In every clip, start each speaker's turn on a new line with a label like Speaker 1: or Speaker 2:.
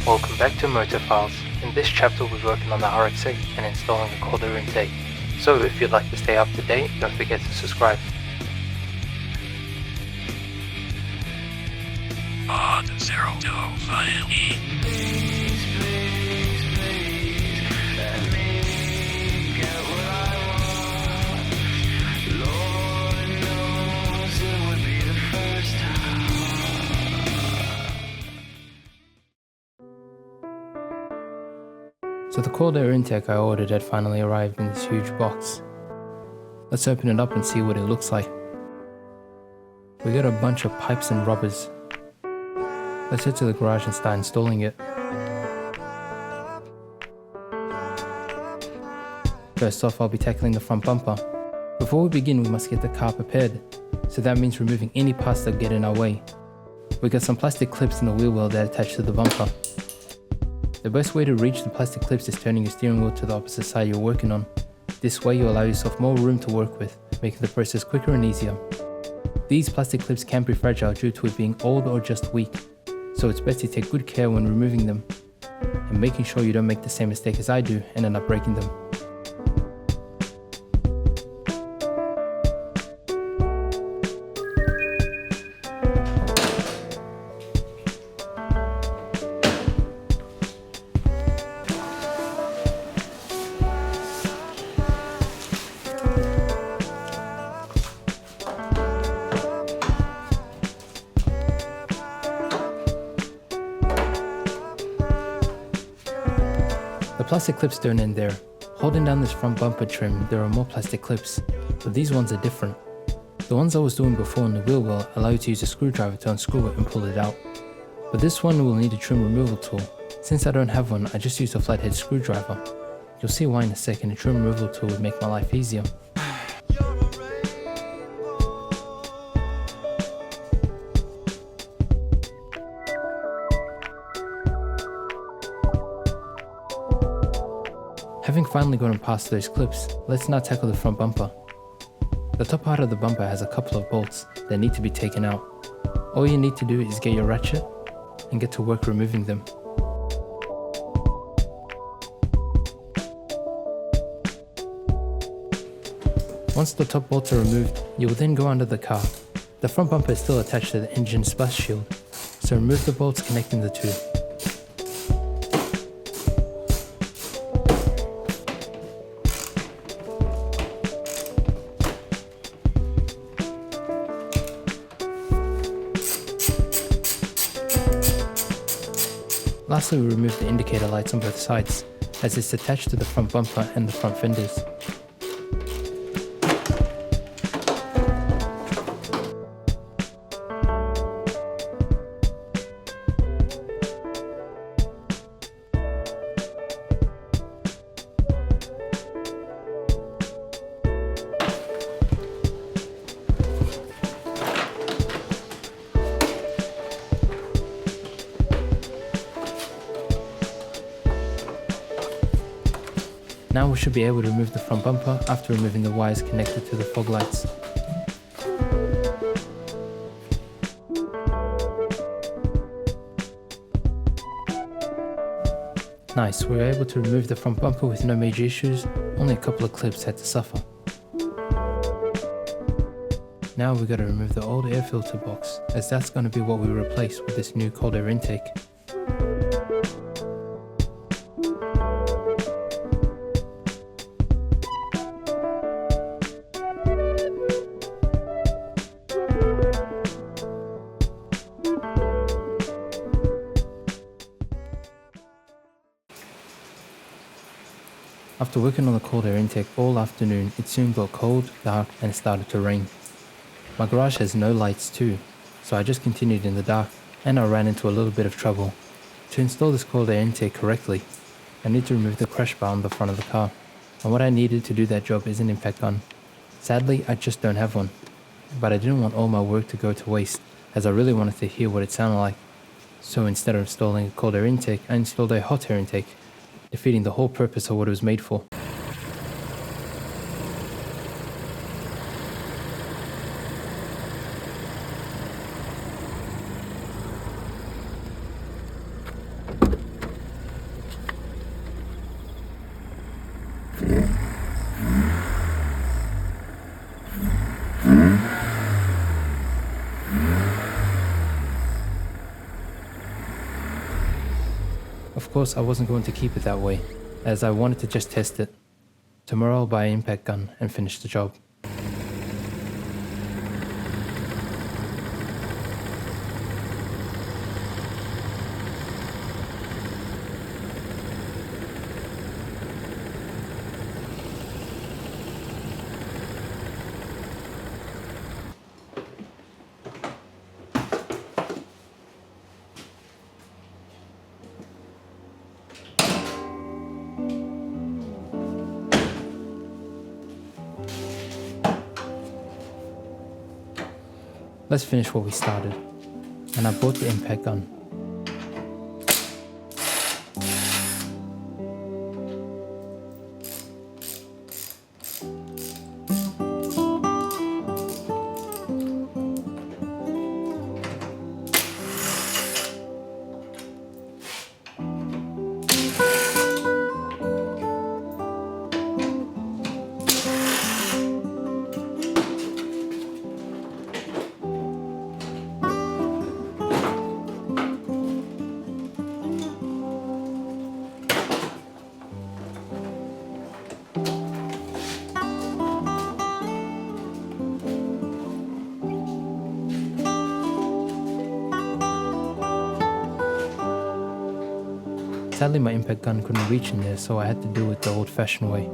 Speaker 1: Welcome back to Moto-Files. In this chapter we're working on the RX-8 and installing the cold air intake. So if you'd like to stay up to date, don't forget to subscribe.
Speaker 2: Moto-File.
Speaker 1: So the cold air intake I ordered had finally arrived in this huge box. Let's open it up and see what it looks like. We got a bunch of pipes and rubbers. Let's head to the garage and start installing it. First off, I'll be tackling the front bumper. Before we begin, we must get the car prepared, so that means removing any parts that get in our way. We got some plastic clips in the wheel well that attach to the bumper. The best way to reach the plastic clips is turning your steering wheel to the opposite side you're working on. This way you allow yourself more room to work with, making the process quicker and easier. These plastic clips can be fragile due to it being old or just weak, so it's best to take good care when removing them, and making sure you don't make the same mistake as I do and end up breaking them. The plastic clips don't end there. Holding down this front bumper trim, there are more plastic clips, but these ones are different. The ones I was doing before on the wheel well allow you to use a screwdriver to unscrew it and pull it out. But this one will need a trim removal tool. Since I don't have one, I just use a flathead screwdriver. You'll see why in a second. A trim removal tool would make my life easier. Having finally gotten past those clips, let's now tackle the front bumper. The top part of the bumper has a couple of bolts that need to be taken out. All you need to do is get your ratchet and get to work removing them. Once the top bolts are removed, you will then go under the car. The front bumper is still attached to the engine splash shield, so remove the bolts connecting the two. Lastly, we remove the indicator lights on both sides, as it's attached to the front bumper and the front fenders. Now we should be able to remove the front bumper after removing the wires connected to the fog lights. Nice, we were able to remove the front bumper with no major issues, only a couple of clips had to suffer. Now we gotta remove the old air filter box, as that's gonna be what we replace with this new cold air intake. After working on the cold air intake all afternoon, it soon got cold, dark, and it started to rain. My garage has no lights too, so I just continued in the dark, and I ran into a little bit of trouble. To install this cold air intake correctly, I need to remove the crash bar on the front of the car, and what I needed to do that job is an impact gun. Sadly, I just don't have one, but I didn't want all my work to go to waste, as I really wanted to hear what it sounded like. So instead of installing a cold air intake, I installed a hot air intake, defeating the whole purpose of what it was made for. course, I wasn't going to keep it that way, as I wanted to just test it. Tomorrow I'll buy an impact gun and finish the job. Let's finish what we started, and I bought the impact gun. Sadly, my impact gun couldn't reach in there, so I had to do it the old-fashioned way.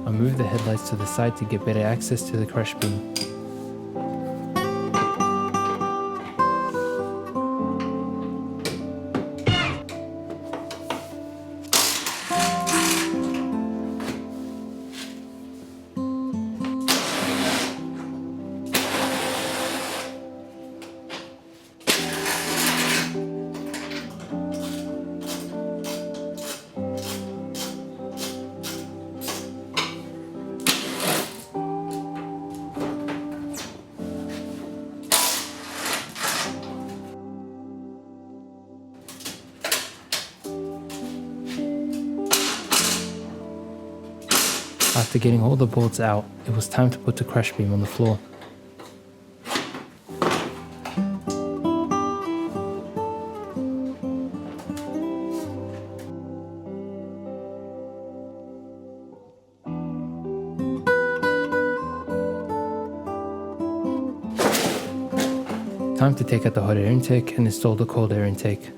Speaker 1: I moved the headlights to the side to get better access to the crash beam. After getting all the bolts out, it was time to put the crash beam on the floor. Time to take out the hot air intake and install the cold air intake.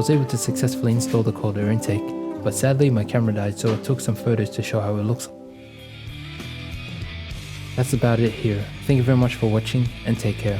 Speaker 1: was able to successfully install the cold air intake, but sadly my camera died, so I took some photos to show how it looks. That's about it here. Thank you very much for watching and take care.